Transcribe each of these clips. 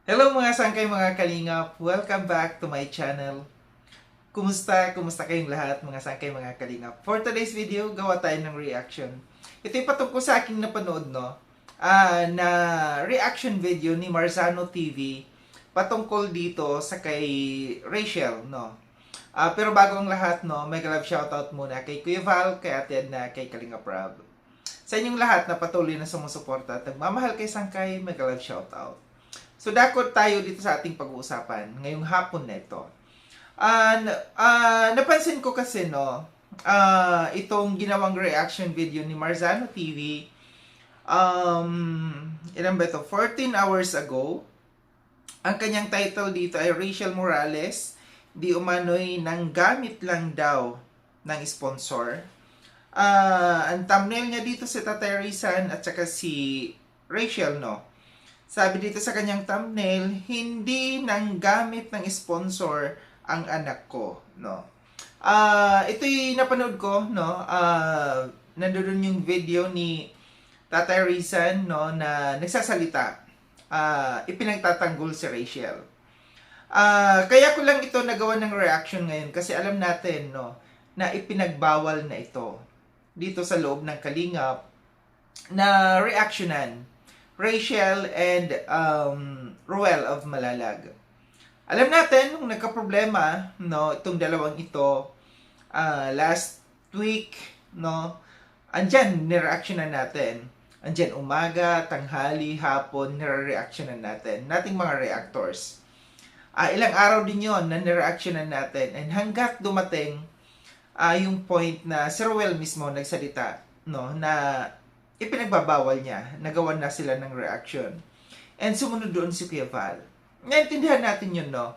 Hello mga sangkay mga kalingap! Welcome back to my channel. Kumusta? Kumusta kayong lahat mga sangkay mga kalingap? For today's video, gawa tayo ng reaction. Ito yung patungkol sa aking napanood, no? Na reaction video ni Marzano TV patungkol dito sa kay Rachel, no? Pero bago ang lahat, no, mega love shoutout muna kay Kuya Val, kay Ate Edna, kay Kalinga Prab. Sa inyong lahat na patuloy na sumusuporta at nagmamahal kay Sangkay, mega love shoutout. So, dakot tayo dito sa ating pag-uusapan ngayong hapon na ito. Napansin ko kasi, no, itong ginawang reaction video ni Marzano TV, ilan ba ito? 14 hours ago. Ang kanyang title dito ay Rachel Morales, di umano'y nanggamit lang daw ng sponsor. Ang thumbnail niya dito si Tatay Rizan at saka si Rachel, no? Sabi dito sa kanyang thumbnail, hindi nang gamit ng sponsor ang anak ko, no. Ito'y napanood ko, no. Nandoon yung video ni Tatay Rizan, no, na nagsasalita. Ipinagtatanggol si Rachel. Kaya ko lang ito nagawa ng reaction ngayon kasi alam natin, no, na ipinagbawal na ito dito sa loob ng Kalingap na reactionan Rachel and Ruel of Malalag. Alam natin, nung nagka-problema, no, itong dalawang ito, last week, no, andyan, nireactionan natin. Andyan umaga, tanghali, hapon, nire-reactionan natin. Nating mga reactors. Ilang araw din yon na nireactionan natin. And hanggat dumating yung point na si Ruel mismo nagsalita, no, na ipinagbabawal niya, nagawan na sila ng reaction. And sumunod doon si Kuya Val. Naintindihan natin yun, no?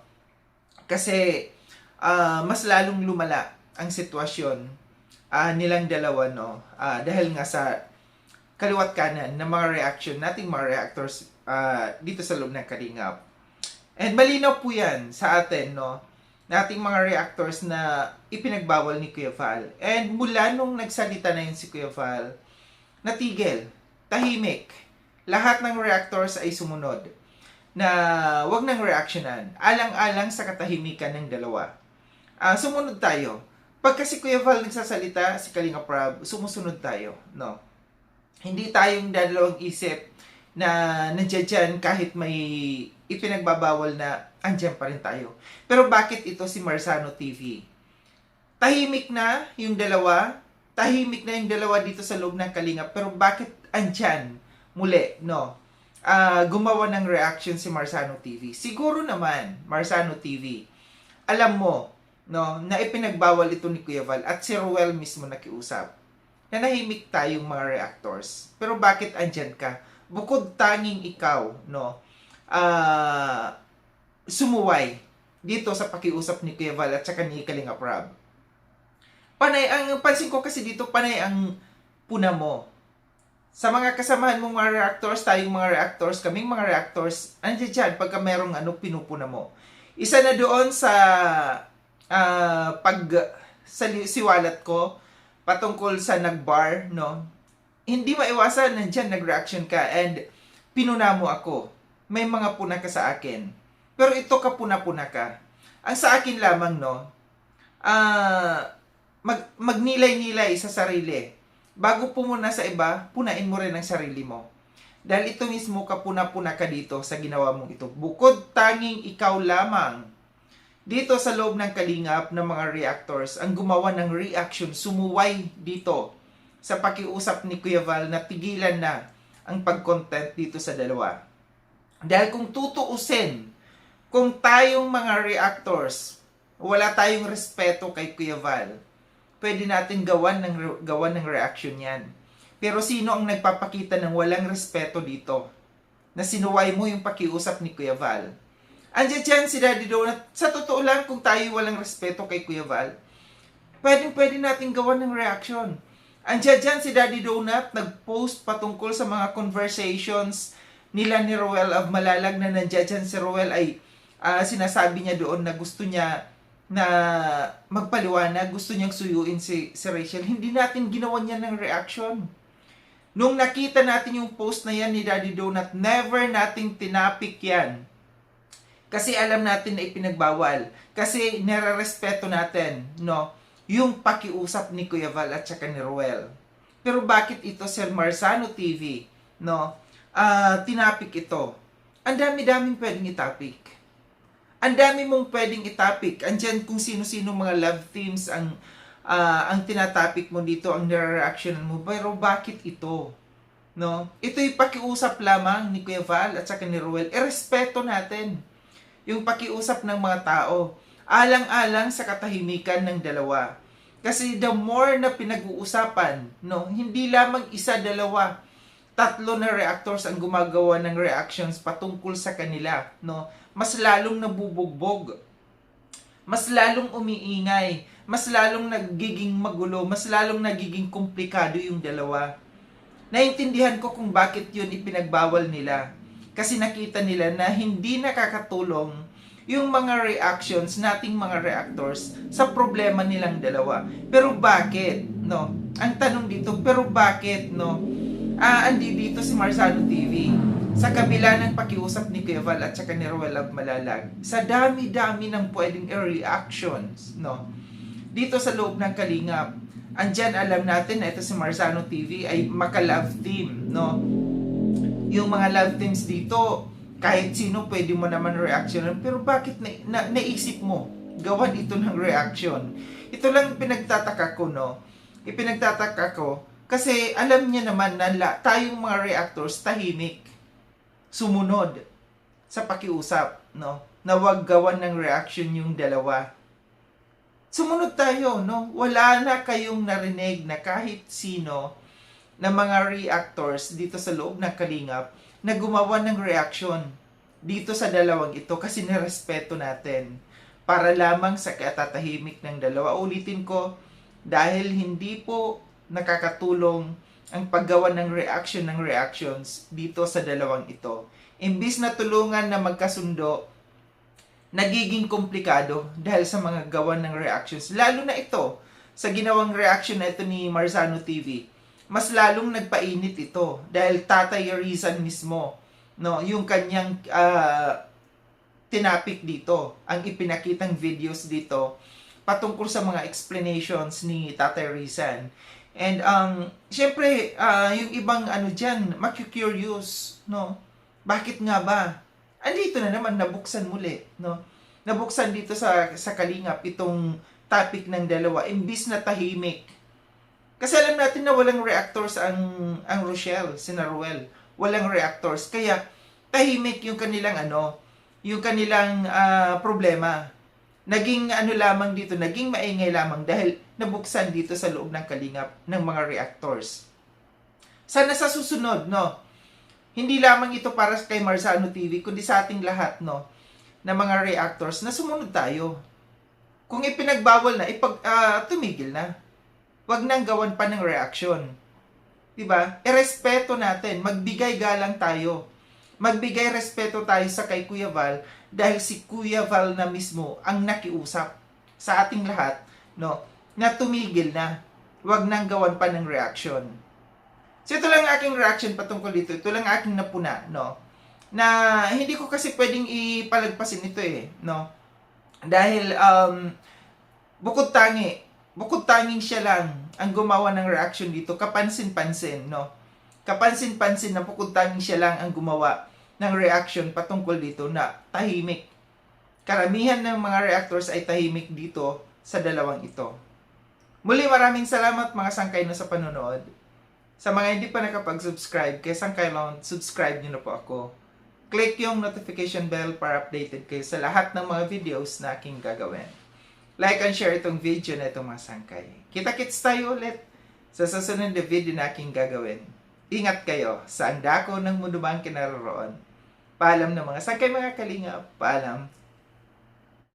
Kasi mas lalong lumala ang sitwasyon nilang dalawa, no? Dahil nga sa kaliwat kanan ng mga reaction nating mga reactors dito sa loob ng Kalingap. And malinaw po yan sa atin, no? Nating mga reactors na ipinagbawal ni Kuya Val. And mula nung nagsalita na yun si Kuya Val, natigil, tahimik. Lahat ng reactors ay sumunod na wag nang reactionan, alang-alang sa katahimikan ng dalawa. Sumunod tayo. Pagka si Kuya Val nagsasalita, si Kalinga Prab, sumusunod tayo, no? Hindi tayong dalawang isip na nandiyan dyan kahit may ipinagbabawal na andyan pa rin tayo. Pero bakit ito si Marzano TV? Tahimik na yung dalawa, tahimik na yung dalawa dito sa loob ng Kalingap, pero bakit andyan muli, no? Gumawa ng reaction si Marzano TV. Siguro naman, Marzano TV, alam mo, no, na ipinagbawal ito ni Kuya Val at si Ruel mismo nakiusap. Nanahimik tayong mga reactors. Pero bakit andyan ka? Bukod tanging ikaw, no, sumuway dito sa pakiusap ni Kuya Val at saka ni Kalinga Prab. Panay, ang pansin ko kasi dito, panay ang puna mo. Sa mga kasamahan mong mga reactors, tayong mga reactors, kaming mga reactors, andiyan dyan pagka merong pinupuna mo. Isa na doon sa siwalat ko, patungkol sa nagbar, no? Hindi maiwasan, nandyan, nag-reaction ka, and pinuna mo ako. May mga puna ka sa akin. Pero ito ka puna-puna ka. Ang sa akin lamang, no, magnilay-nilay sa sarili. Bago pumuna sa iba, punain mo rin ang sarili mo. Dahil ito mismo kapuna-puna ka dito sa ginawa mong ito. Bukod tanging ikaw lamang dito sa loob ng Kalingap ng mga reactors ang gumawa ng reaction, sumuway dito sa pakiusap ni Kuya Val na tigilan na ang pag-content dito sa dalawa. Dahil kung tutuusin, kung tayong mga reactors, wala tayong respeto kay Kuya Val, pwede natin gawan ng reaction yan. Pero sino ang nagpapakita ng walang respeto dito? Na sinuway mo yung pakiusap ni Kuya Val. Andiyan dyan si Daddy Donut. Sa totoo lang, kung tayo walang respeto kay Kuya Val, pwede natin gawan ng reaction. Andiyan dyan si Daddy Donut, nag-post patungkol sa mga conversations nila ni Ruel of Malalag na nandiyan dyan si Ruel ay sinasabi niya doon na gusto niya na magpaliwanag, gusto niyang suyuin si Rachel. Hindi natin ginawa niya ng reaction. Nung nakita natin yung post na yan ni Daddy Donut, never nating tinapik yan Kasi alam natin na ipinagbawal. Kasi nare-respeto natin, no, yung pakiusap ni Kuya Val at saka ni Ruel. Pero bakit ito, Sir Marzano TV, no, tinapik ito? Ang dami-daming pwedeng itapik. Ang dami mong pwedeng itapik. Andyan kung sino-sino mga love themes ang tinatapik mo dito, ang nire-reactionan mo. Pero bakit ito? No? Ito'y pakiusap lamang ni Kuya Val at saka ni Ruel. Irespeto natin yung pakiusap ng mga tao. Alang-alang sa katahimikan ng dalawa. Kasi the more na pinag-uusapan, no, hindi lamang isa, dalawa, tatlo na reactors ang gumagawa ng reactions patungkol sa kanila, no? Mas lalong nabubugbog, mas lalong umiingay, mas lalong nagiging magulo, mas lalong nagiging komplikado yung dalawa. Naintindihan ko kung bakit yun ipinagbawal nila. Kasi nakita nila na hindi nakakatulong yung mga reactions nating mga reactors sa problema nilang dalawa. Pero bakit, no? Ang tanong dito, pero bakit, no? Andi dito si Marzano TV. Sa kabila ng pakiusap ni Kuya Val at saka ni Ruel Malalag, sa dami-dami ng pwedeng reactions, no? Dito sa loob ng Kalingap, andyan alam natin na ito si Marzano TV ay maka-love team, no? Yung mga love teams dito, kahit sino pwede mo naman reaction. Pero bakit naisip mo gawan ito ng reaction? Ito lang pinagtataka ko, no? Ipinagtataka ko kasi alam niya naman na tayong mga reactors tahimik, sumunod sa pakiusap, no? Na wag gawan ng reaction yung dalawa. Sumunod tayo, no? Wala na kayong narinig na kahit sino na mga reactors dito sa loob ng Kalingap na gumawa ng reaction dito sa dalawang ito kasi nirespeto natin para lamang sa katatahimik ng dalawa. Ulitin ko, dahil hindi po nakakatulong ang paggawa ng reactions dito sa dalawang ito. Imbis na tulungan na magkasundo, nagiging komplikado dahil sa mga gawa ng reactions. Lalo na ito, sa ginawang reaction na ito ni Marzano TV, mas lalong nagpainit ito dahil Tatay Rizan mismo, no, yung kanyang tinapik dito, ang ipinakitang videos dito patungkol sa mga explanations ni Tatay Rizan. And syempre, yung ibang diyan, maku-curious, no? Bakit nga ba? Andito na naman, nabuksan muli, no? Nabuksan dito sa Kalingap itong topic ng dalawa, imbis na tahimik. Kasi alam natin na walang reactors ang Rochelle, si Ruel. Walang reactors. Kaya tahimik yung kanilang yung kanilang problema. Naging lamang dito, naging maingay lamang dahil nabuksan dito sa loob ng Kalingap ng mga reactors. Sana sa susunod, no, hindi lamang ito para kay Marzano TV, kundi sa ating lahat, no, na mga reactors na sumunod tayo. Kung ipinagbawal na, tumigil na. Wag nang gawan pa ng reaction. Diba? Irespeto natin. Magbigay galang tayo. Magbigay respeto tayo sa kay Kuya Val dahil si Kuya Val na mismo ang nakiusap sa ating lahat, no, na tumigil na. Wag nang gawan pa ng reaction. So ito lang aking reaction patungkol dito. Ito lang aking napuna, no, na hindi ko kasi pwedeng ipalagpasin ito no. Dahil bukod tanging siya lang ang gumawa ng reaction dito, kapansin-pansin, no? Kapansin-pansin na bukod tanging siya lang ang gumawa ng reaction patungkol dito na tahimik. Karamihan ng mga reactors ay tahimik dito sa dalawang ito. Muli, maraming salamat mga sangkay na sa panonood. Sa mga hindi pa nakapag-subscribe, kay sangkay lang, subscribe nyo na po ako. Click yung notification bell para updated kayo sa lahat ng mga videos na aking gagawin. Like and share itong video na itong mga sangkay. Kita-kits tayo ulit sa susunod na video na aking gagawin. Ingat kayo sa andako ng mundo bang kinaroroon. Paalam ng mga sangkay, mga kalingap. Paalam.